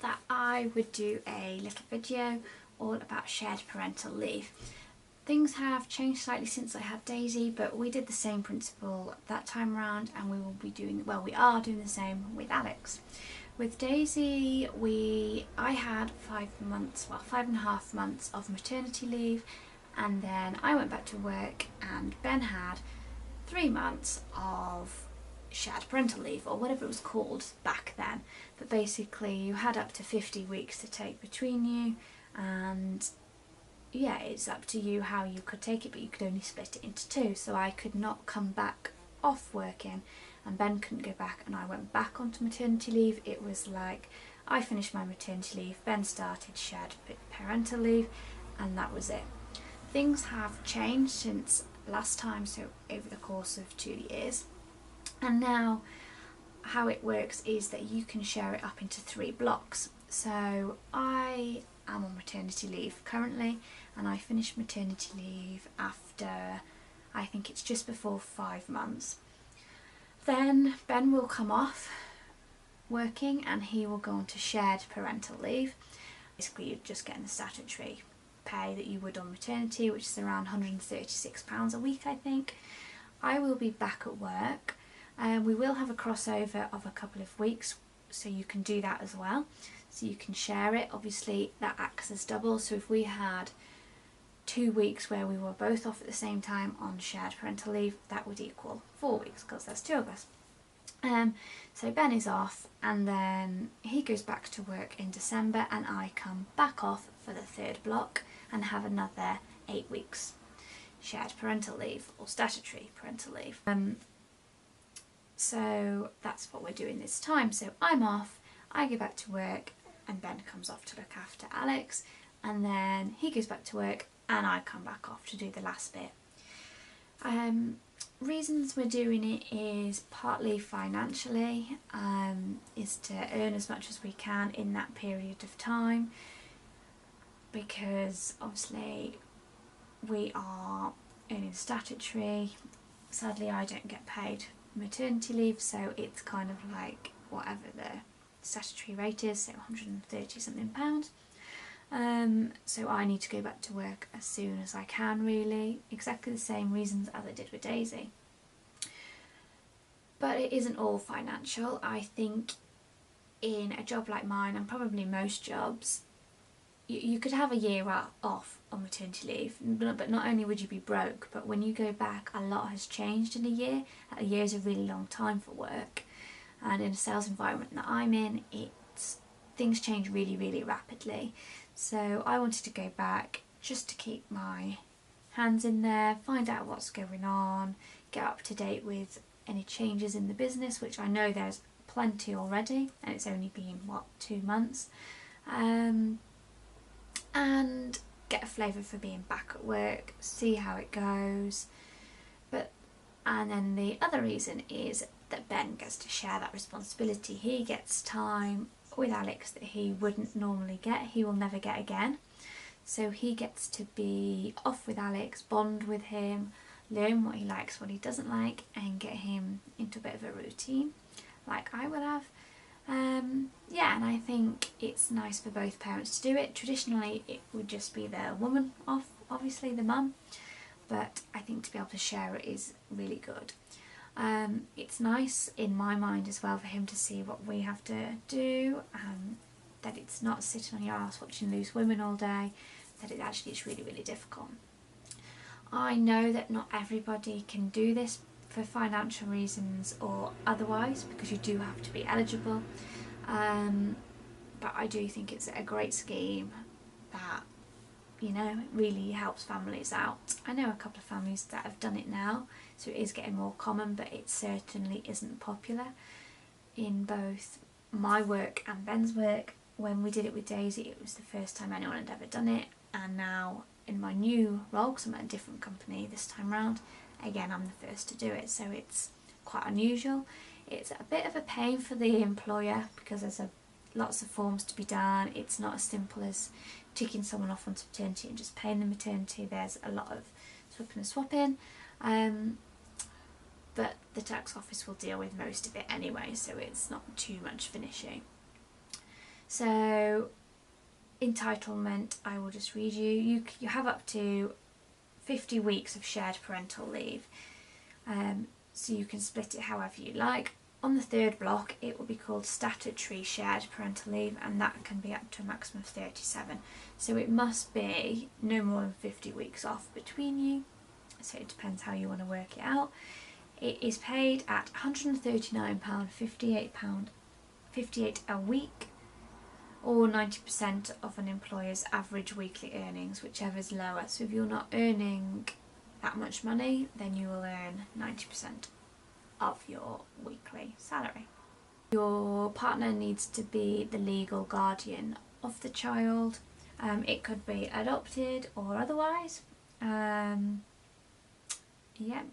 that I would do a little video all about shared parental leave. Things have changed slightly since I had Daisy, but we did the same principle that time around, and we are doing the same with Alex. With Daisy, I had 5.5 months of maternity leave, and then I went back to work, and Ben had 3 months of shared parental leave, or whatever it was called back then. But basically you had up to 50 weeks to take between you, and yeah, it's up to you how you could take it, but you could only split it into 2. So I could not come back off working and Ben couldn't go back, and I went back onto maternity leave. It was like I finished my maternity leave, Ben started shared parental leave, and that was it. Things have changed since last time, so over the course of 2 years. And now how it works is that you can share it up into 3 blocks. So I am on maternity leave currently, and I finished maternity leave after, I think it's just before 5 months. Then Ben will come off working and he will go on to shared parental leave. Basically you're just getting the statutory pay that you would on maternity, which is around £136 a week, I think. I will be back at work. We will have a crossover of a couple of weeks, so you can do that as well. So you can share it. Obviously that acts as double, so if we had 2 weeks where we were both off at the same time on shared parental leave, that would equal 4 weeks because there's 2 of us. So Ben is off, and then he goes back to work in December, and I come back off for the 3rd block and have another 8 weeks shared parental leave, or statutory parental leave. So that's what we're doing this time. So I'm off, I go back to work, and Ben comes off to look after Alex, and then he goes back to work and I come back off to do the last bit. Reasons we're doing it is partly financially, is to earn as much as we can in that period of time, because obviously we are earning statutory. Sadly I don't get paid maternity leave, so it's kind of like whatever the statutory rate is, so 130 something pounds. So I need to go back to work as soon as I can, really. Exactly the same reasons as I did with Daisy. But it isn't all financial. I think in a job like mine, and probably most jobs, you could have a year off on maternity leave, but not only would you be broke, but when you go back, a lot has changed in a year. A year is a really long time for work, and in a sales environment that I'm in, things change really, really rapidly. So I wanted to go back just to keep my hands in there, find out what's going on, get up to date with any changes in the business, which I know there's plenty already, and it's only been, 2 months. And get a flavour for being back at work, see how it goes. And then the other reason is that Ben gets to share that responsibility. He gets time with Alex that he wouldn't normally get, he will never get again. So he gets to be off with Alex, bond with him, learn what he likes, what he doesn't like, and get him into a bit of a routine like I will have. Yeah, and I think it's nice for both parents to do it. Traditionally it would just be the woman off, obviously the mum, but I think to be able to share it is really good. It's nice in my mind as well for him to see what we have to do, that it's not sitting on your ass watching Loose Women all day, that it actually is really, really difficult. I know that not everybody can do this for financial reasons or otherwise, because you do have to be eligible, but I do think it's a great scheme that, you know, it really helps families out. I know a couple of families that have done it now, so it is getting more common, but it certainly isn't popular in both my work and Ben's work. When we did it with Daisy, it was the first time anyone had ever done it, and now in my new role, because I'm at a different company this time round, again I'm the first to do it, so it's quite unusual. It's a bit of a pain for the employer because there's lots of forms to be done. It's not as simple as ticking someone off onto maternity and just paying the maternity. There's a lot of swapping and swapping, but the tax office will deal with most of it anyway, so it's not too much of an issue. So entitlement, I will just read you. You have up to 50 weeks of shared parental leave. So you can split it however you like. On the third block, it will be called statutory shared parental leave, and that can be up to a maximum of 37. So it must be no more than 50 weeks off between you. So it depends how you want to work it out. It is paid at £139.58 a week, or 90% of an employer's average weekly earnings, whichever is lower. So if you're not earning that much money, then you will earn 90% of your weekly salary. Your partner needs to be the legal guardian of the child. It could be adopted or otherwise.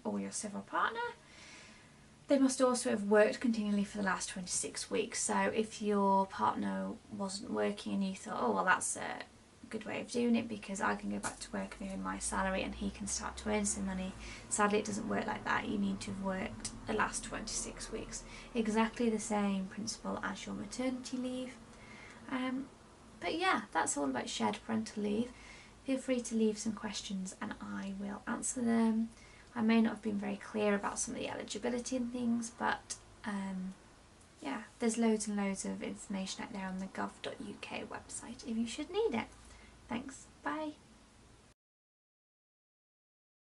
Or your civil partner. They must also have worked continually for the last 26 weeks. So if your partner wasn't working and you thought, oh well, that's a good way of doing it because I can go back to work and earn my salary and he can start to earn some money. Sadly, it doesn't work like that. You need to have worked the last 26 weeks. Exactly the same principle as your maternity leave. But yeah, that's all about shared parental leave. Feel free to leave some questions and I will answer them. I may not have been very clear about some of the eligibility and things, but yeah, there's loads and loads of information out there on the gov.uk website if you should need it. Thanks, bye.